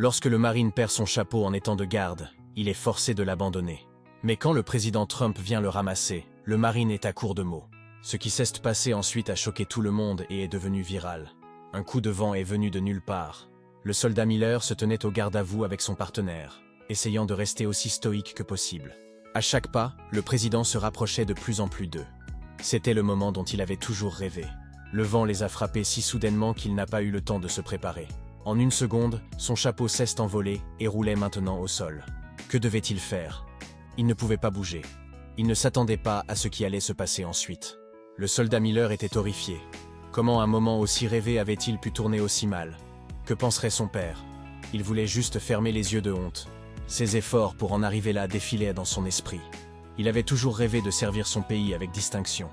Lorsque le Marine perd son chapeau en étant de garde, il est forcé de l'abandonner. Mais quand le président Trump vient le ramasser, le Marine est à court de mots. Ce qui s'est passé ensuite a choqué tout le monde et est devenu viral. Un coup de vent est venu de nulle part. Le soldat Miller se tenait au garde-à-vous avec son partenaire, essayant de rester aussi stoïque que possible. À chaque pas, le président se rapprochait de plus en plus d'eux. C'était le moment dont il avait toujours rêvé. Le vent les a frappés si soudainement qu'il n'a pas eu le temps de se préparer. En une seconde, son chapeau s'est envolé et roulait maintenant au sol. Que devait-il faire? Il ne pouvait pas bouger. Il ne s'attendait pas à ce qui allait se passer ensuite. Le soldat Miller était horrifié. Comment un moment aussi rêvé avait-il pu tourner aussi mal? Que penserait son père? Il voulait juste fermer les yeux de honte. Ses efforts pour en arriver là défilaient dans son esprit. Il avait toujours rêvé de servir son pays avec distinction.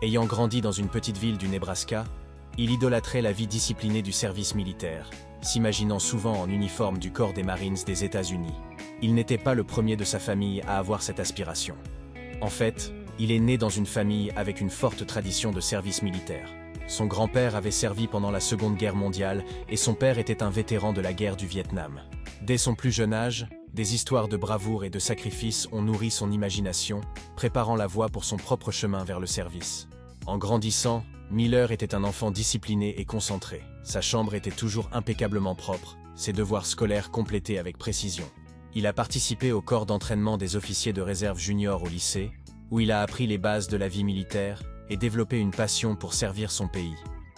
Ayant grandi dans une petite ville du Nebraska, il idolâtrait la vie disciplinée du service militaire, s'imaginant souvent en uniforme du corps des Marines des États-Unis. Il n'était pas le premier de sa famille à avoir cette aspiration. En fait, il est né dans une famille avec une forte tradition de service militaire. Son grand-père avait servi pendant la Seconde Guerre mondiale et son père était un vétéran de la guerre du Vietnam. Dès son plus jeune âge, des histoires de bravoure et de sacrifice ont nourri son imagination, préparant la voie pour son propre chemin vers le service. En grandissant, Miller était un enfant discipliné et concentré. Sa chambre était toujours impeccablement propre, ses devoirs scolaires complétés avec précision. Il a participé au corps d'entraînement des officiers de réserve junior au lycée, où il a appris les bases de la vie militaire et développé une passion pour servir son pays.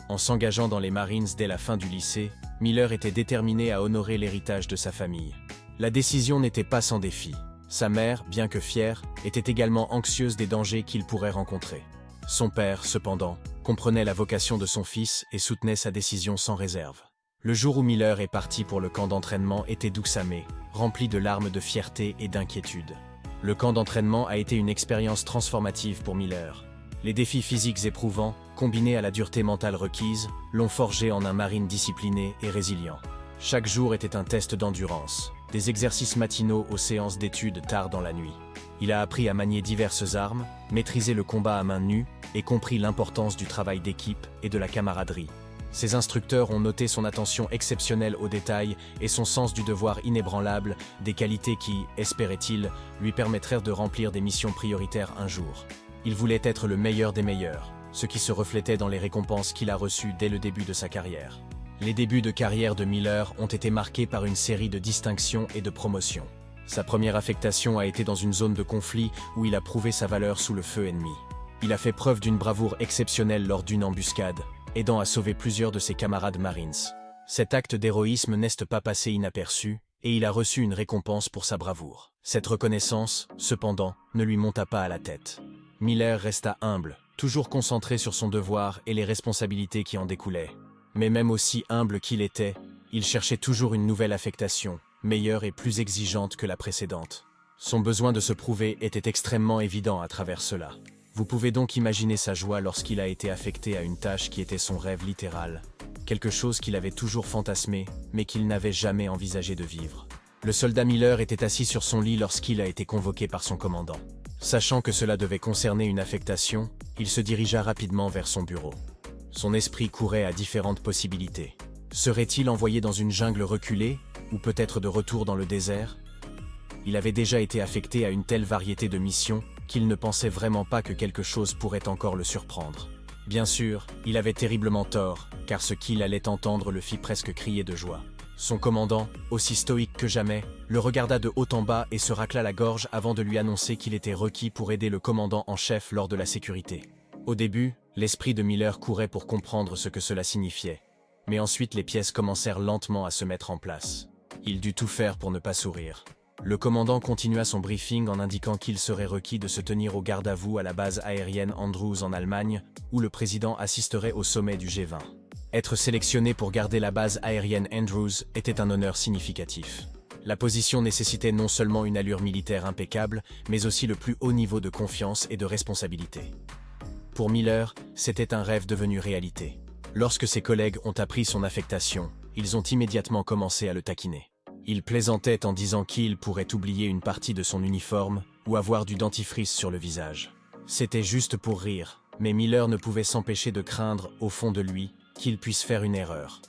En s'engageant dans les Marines dès la fin du lycée, Miller était déterminé à honorer l'héritage de sa famille. La décision n'était pas sans défi. Sa mère, bien que fière, était également anxieuse des dangers qu'il pourrait rencontrer. Son père, cependant, comprenait la vocation de son fils et soutenait sa décision sans réserve. Le jour où Miller est parti pour le camp d'entraînement était douxamé, rempli de larmes de fierté et d'inquiétude. Le camp d'entraînement a été une expérience transformative pour Miller. Les défis physiques éprouvants, combinés à la dureté mentale requise, l'ont forgé en un Marine discipliné et résilient. Chaque jour était un test d'endurance, des exercices matinaux aux séances d'études tard dans la nuit. Il a appris à manier diverses armes, maîtrisé le combat à main nue et compris l'importance du travail d'équipe et de la camaraderie. Ses instructeurs ont noté son attention exceptionnelle aux détails et son sens du devoir inébranlable, des qualités qui, espérait-il, lui permettraient de remplir des missions prioritaires un jour. Il voulait être le meilleur des meilleurs, ce qui se reflétait dans les récompenses qu'il a reçues dès le début de sa carrière. Les débuts de carrière de Miller ont été marqués par une série de distinctions et de promotions. Sa première affectation a été dans une zone de conflit où il a prouvé sa valeur sous le feu ennemi. Il a fait preuve d'une bravoure exceptionnelle lors d'une embuscade, aidant à sauver plusieurs de ses camarades Marines. Cet acte d'héroïsme n'est pas passé inaperçu, et il a reçu une récompense pour sa bravoure. Cette reconnaissance, cependant, ne lui monta pas à la tête. Miller resta humble, toujours concentré sur son devoir et les responsabilités qui en découlaient. Mais même aussi humble qu'il était, il cherchait toujours une nouvelle affectation, meilleure et plus exigeante que la précédente. Son besoin de se prouver était extrêmement évident à travers cela. Vous pouvez donc imaginer sa joie lorsqu'il a été affecté à une tâche qui était son rêve littéral, quelque chose qu'il avait toujours fantasmé, mais qu'il n'avait jamais envisagé de vivre. Le soldat Miller était assis sur son lit lorsqu'il a été convoqué par son commandant. Sachant que cela devait concerner une affectation, il se dirigea rapidement vers son bureau. Son esprit courait à différentes possibilités. Serait-il envoyé dans une jungle reculée, ou peut-être de retour dans le désert? Il avait déjà été affecté à une telle variété de missions qu'il ne pensait vraiment pas que quelque chose pourrait encore le surprendre. Bien sûr, il avait terriblement tort, car ce qu'il allait entendre le fit presque crier de joie. Son commandant, aussi stoïque que jamais, le regarda de haut en bas et se racla la gorge avant de lui annoncer qu'il était requis pour aider le commandant en chef lors de la sécurité. Au début, l'esprit de Miller courait pour comprendre ce que cela signifiait. Mais ensuite les pièces commencèrent lentement à se mettre en place. Il dut tout faire pour ne pas sourire. Le commandant continua son briefing en indiquant qu'il serait requis de se tenir au garde-à-vous à la base aérienne Andrews en Allemagne, où le président assisterait au sommet du G20. Être sélectionné pour garder la base aérienne Andrews était un honneur significatif. La position nécessitait non seulement une allure militaire impeccable, mais aussi le plus haut niveau de confiance et de responsabilité. Pour Miller, c'était un rêve devenu réalité. Lorsque ses collègues ont appris son affectation, ils ont immédiatement commencé à le taquiner. Il plaisantait en disant qu'il pourrait oublier une partie de son uniforme ou avoir du dentifrice sur le visage. C'était juste pour rire, mais Miller ne pouvait s'empêcher de craindre, au fond de lui, qu'il puisse faire une erreur.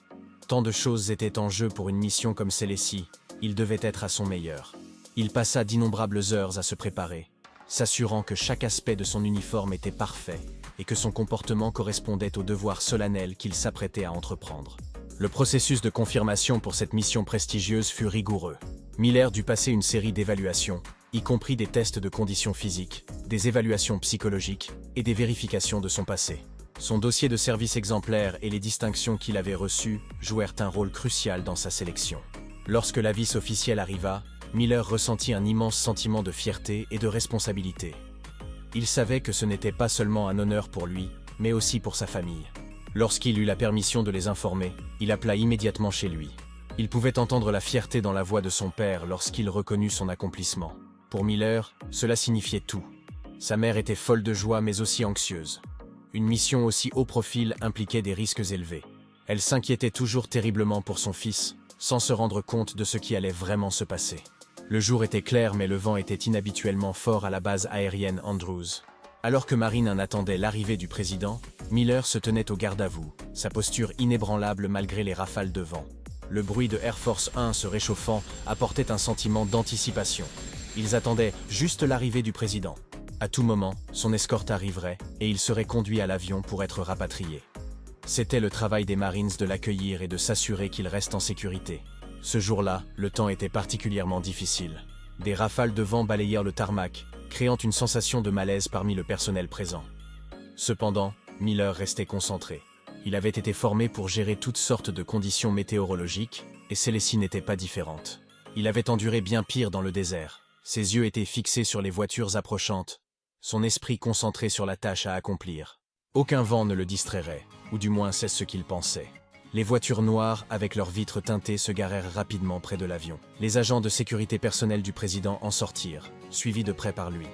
Tant de choses étaient en jeu pour une mission comme celle-ci, il devait être à son meilleur. Il passa d'innombrables heures à se préparer, s'assurant que chaque aspect de son uniforme était parfait et que son comportement correspondait au devoir solennel qu'il s'apprêtait à entreprendre. Le processus de confirmation pour cette mission prestigieuse fut rigoureux. Miller dut passer une série d'évaluations, y compris des tests de conditions physiques, des évaluations psychologiques et des vérifications de son passé. Son dossier de service exemplaire et les distinctions qu'il avait reçues jouèrent un rôle crucial dans sa sélection. Lorsque l'avis officiel arriva, Miller ressentit un immense sentiment de fierté et de responsabilité. Il savait que ce n'était pas seulement un honneur pour lui, mais aussi pour sa famille. Lorsqu'il eut la permission de les informer, il appela immédiatement chez lui. Il pouvait entendre la fierté dans la voix de son père lorsqu'il reconnut son accomplissement. Pour Miller, cela signifiait tout. Sa mère était folle de joie mais aussi anxieuse. Une mission aussi haut profil impliquait des risques élevés. Elle s'inquiétait toujours terriblement pour son fils, sans se rendre compte de ce qui allait vraiment se passer. Le jour était clair mais le vent était inhabituellement fort à la base aérienne Andrews. Alors que Marine attendait l'arrivée du président, Miller se tenait au garde-à-vous, sa posture inébranlable malgré les rafales de vent. Le bruit de Air Force 1 se réchauffant apportait un sentiment d'anticipation. Ils attendaient juste l'arrivée du président. À tout moment, son escorte arriverait et il serait conduit à l'avion pour être rapatrié. C'était le travail des Marines de l'accueillir et de s'assurer qu'il reste en sécurité. Ce jour-là, le temps était particulièrement difficile. Des rafales de vent balayèrent le tarmac, créant une sensation de malaise parmi le personnel présent. Cependant, Miller restait concentré. Il avait été formé pour gérer toutes sortes de conditions météorologiques, et celle-ci n'était pas différente. Il avait enduré bien pire dans le désert. Ses yeux étaient fixés sur les voitures approchantes, son esprit concentré sur la tâche à accomplir. Aucun vent ne le distrairait, ou du moins c'est ce qu'il pensait. Les voitures noires, avec leurs vitres teintées, se garèrent rapidement près de l'avion. Les agents de sécurité personnelle du président en sortirent, suivis de près par lui.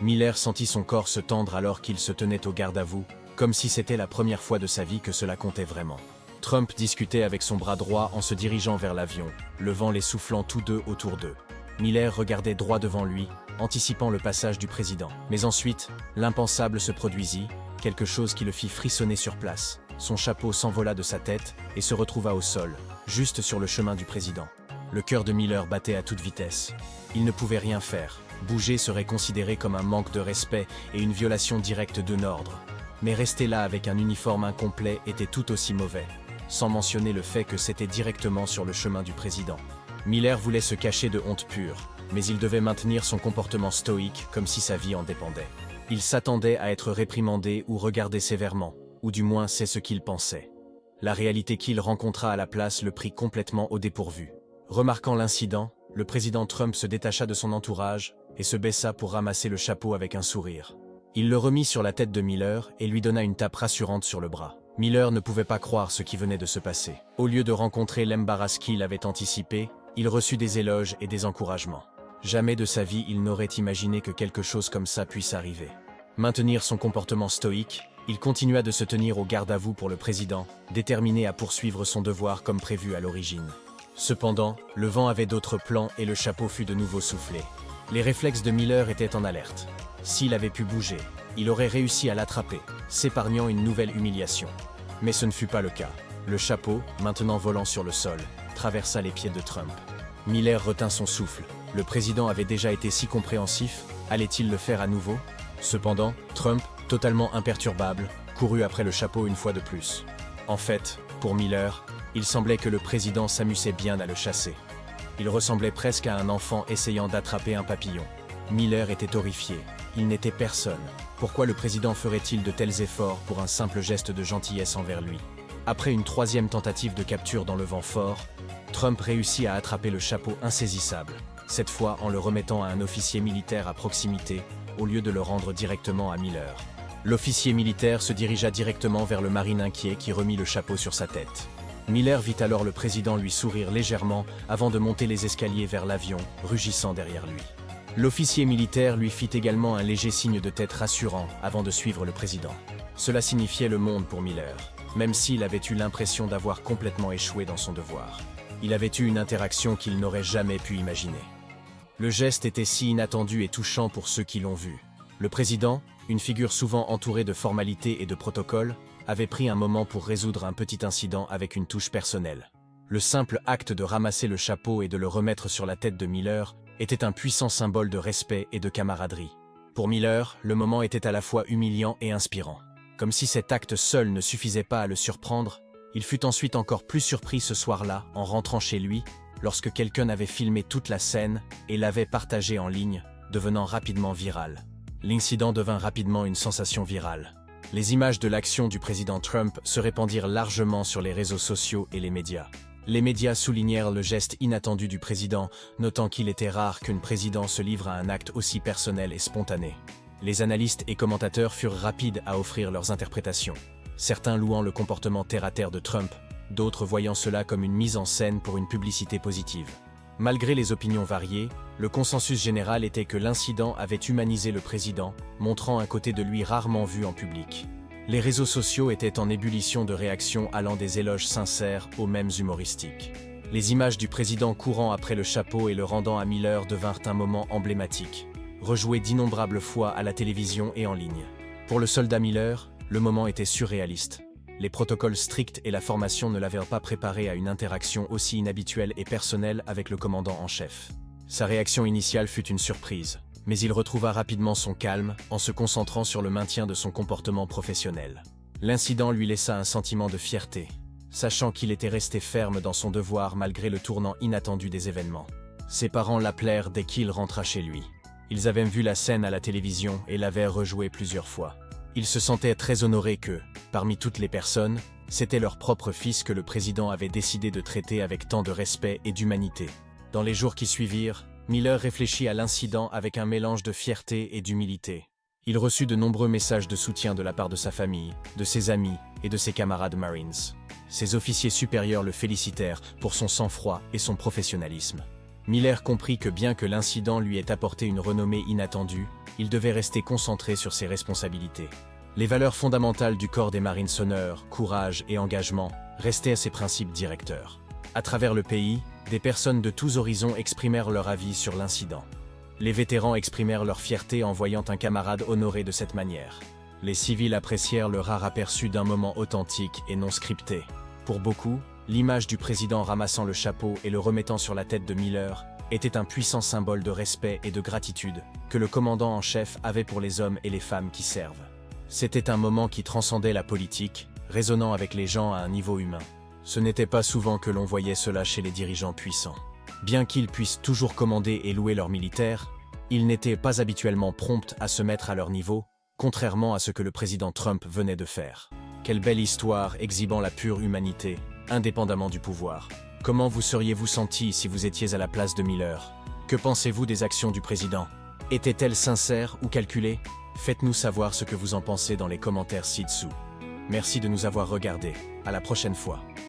Miller sentit son corps se tendre alors qu'il se tenait au garde-à-vous, comme si c'était la première fois de sa vie que cela comptait vraiment. Trump discutait avec son bras droit en se dirigeant vers l'avion, le vent les soufflant tous deux autour d'eux. Miller regardait droit devant lui, anticipant le passage du président. Mais ensuite, l'impensable se produisit, quelque chose qui le fit frissonner sur place. Son chapeau s'envola de sa tête et se retrouva au sol, juste sur le chemin du président. Le cœur de Miller battait à toute vitesse. Il ne pouvait rien faire. Bouger serait considéré comme un manque de respect et une violation directe d'un ordre. Mais rester là avec un uniforme incomplet était tout aussi mauvais, sans mentionner le fait que c'était directement sur le chemin du président. Miller voulait se cacher de honte pure, mais il devait maintenir son comportement stoïque comme si sa vie en dépendait. Il s'attendait à être réprimandé ou regardé sévèrement, ou du moins c'est ce qu'il pensait. La réalité qu'il rencontra à la place le prit complètement au dépourvu. Remarquant l'incident, le président Trump se détacha de son entourage et se baissa pour ramasser le chapeau avec un sourire. Il le remit sur la tête de Miller et lui donna une tape rassurante sur le bras. Miller ne pouvait pas croire ce qui venait de se passer. Au lieu de rencontrer l'embarras qu'il avait anticipé, il reçut des éloges et des encouragements. Jamais de sa vie il n'aurait imaginé que quelque chose comme ça puisse arriver. Maintenir son comportement stoïque, il continua de se tenir au garde-à-vous pour le président, déterminé à poursuivre son devoir comme prévu à l'origine. Cependant, le vent avait d'autres plans et le chapeau fut de nouveau soufflé. Les réflexes de Miller étaient en alerte. S'il avait pu bouger, il aurait réussi à l'attraper, s'épargnant une nouvelle humiliation. Mais ce ne fut pas le cas. Le chapeau, maintenant volant sur le sol, traversa les pieds de Trump. Miller retint son souffle. Le président avait déjà été si compréhensif, allait-il le faire à nouveau? Cependant, Trump, totalement imperturbable, courut après le chapeau une fois de plus. En fait, pour Miller, il semblait que le président s'amusait bien à le chasser. Il ressemblait presque à un enfant essayant d'attraper un papillon. Miller était horrifié. Il n'était personne. Pourquoi le président ferait-il de tels efforts pour un simple geste de gentillesse envers lui? Après une troisième tentative de capture dans le vent fort, Trump réussit à attraper le chapeau insaisissable, cette fois en le remettant à un officier militaire à proximité, au lieu de le rendre directement à Miller. L'officier militaire se dirigea directement vers le marine inquiet qui remit le chapeau sur sa tête. Miller vit alors le président lui sourire légèrement avant de monter les escaliers vers l'avion, rugissant derrière lui. L'officier militaire lui fit également un léger signe de tête rassurant avant de suivre le président. Cela signifiait le monde pour Miller, même s'il avait eu l'impression d'avoir complètement échoué dans son devoir. Il avait eu une interaction qu'il n'aurait jamais pu imaginer. Le geste était si inattendu et touchant pour ceux qui l'ont vu. Le président, une figure souvent entourée de formalités et de protocoles, avait pris un moment pour résoudre un petit incident avec une touche personnelle. Le simple acte de ramasser le chapeau et de le remettre sur la tête de Miller était un puissant symbole de respect et de camaraderie. Pour Miller, le moment était à la fois humiliant et inspirant. Comme si cet acte seul ne suffisait pas à le surprendre, il fut ensuite encore plus surpris ce soir-là, en rentrant chez lui, lorsque quelqu'un avait filmé toute la scène et l'avait partagée en ligne, devenant rapidement viral. L'incident devint rapidement une sensation virale. Les images de l'action du président Trump se répandirent largement sur les réseaux sociaux et les médias. Les médias soulignèrent le geste inattendu du président, notant qu'il était rare qu'un président se livre à un acte aussi personnel et spontané. Les analystes et commentateurs furent rapides à offrir leurs interprétations, certains louant le comportement terre-à-terre de Trump, d'autres voyant cela comme une mise en scène pour une publicité positive. Malgré les opinions variées, le consensus général était que l'incident avait humanisé le président, montrant un côté de lui rarement vu en public. Les réseaux sociaux étaient en ébullition de réactions allant des éloges sincères aux mêmes humoristiques. Les images du président courant après le chapeau et le rendant à Miller devinrent un moment emblématique, rejoué d'innombrables fois à la télévision et en ligne. Pour le soldat Miller, le moment était surréaliste. Les protocoles stricts et la formation ne l'avaient pas préparé à une interaction aussi inhabituelle et personnelle avec le commandant en chef. Sa réaction initiale fut une surprise, mais il retrouva rapidement son calme en se concentrant sur le maintien de son comportement professionnel. L'incident lui laissa un sentiment de fierté, sachant qu'il était resté ferme dans son devoir malgré le tournant inattendu des événements. Ses parents l'appelèrent dès qu'il rentra chez lui. Ils avaient vu la scène à la télévision et l'avaient rejouée plusieurs fois. Ils se sentaient très honorés que, parmi toutes les personnes, c'était leur propre fils que le président avait décidé de traiter avec tant de respect et d'humanité. Dans les jours qui suivirent, Miller réfléchit à l'incident avec un mélange de fierté et d'humilité. Il reçut de nombreux messages de soutien de la part de sa famille, de ses amis et de ses camarades Marines. Ses officiers supérieurs le félicitèrent pour son sang-froid et son professionnalisme. Miller comprit que bien que l'incident lui ait apporté une renommée inattendue, il devait rester concentré sur ses responsabilités. Les valeurs fondamentales du corps des Marines, honneur, courage et engagement, restaient ses principes directeurs. À travers le pays, des personnes de tous horizons exprimèrent leur avis sur l'incident. Les vétérans exprimèrent leur fierté en voyant un camarade honoré de cette manière. Les civils apprécièrent le rare aperçu d'un moment authentique et non scripté. Pour beaucoup, l'image du président ramassant le chapeau et le remettant sur la tête de Miller était un puissant symbole de respect et de gratitude que le commandant en chef avait pour les hommes et les femmes qui servent. C'était un moment qui transcendait la politique, résonnant avec les gens à un niveau humain. Ce n'était pas souvent que l'on voyait cela chez les dirigeants puissants. Bien qu'ils puissent toujours commander et louer leurs militaires, ils n'étaient pas habituellement prompts à se mettre à leur niveau, contrairement à ce que le président Trump venait de faire. Quelle belle histoire exhibant la pure humanité, indépendamment du pouvoir. Comment vous seriez-vous senti si vous étiez à la place de Miller? Que pensez-vous des actions du président? Étaient-elles sincères ou calculées? Faites-nous savoir ce que vous en pensez dans les commentaires ci-dessous. Merci de nous avoir regardés. À la prochaine fois.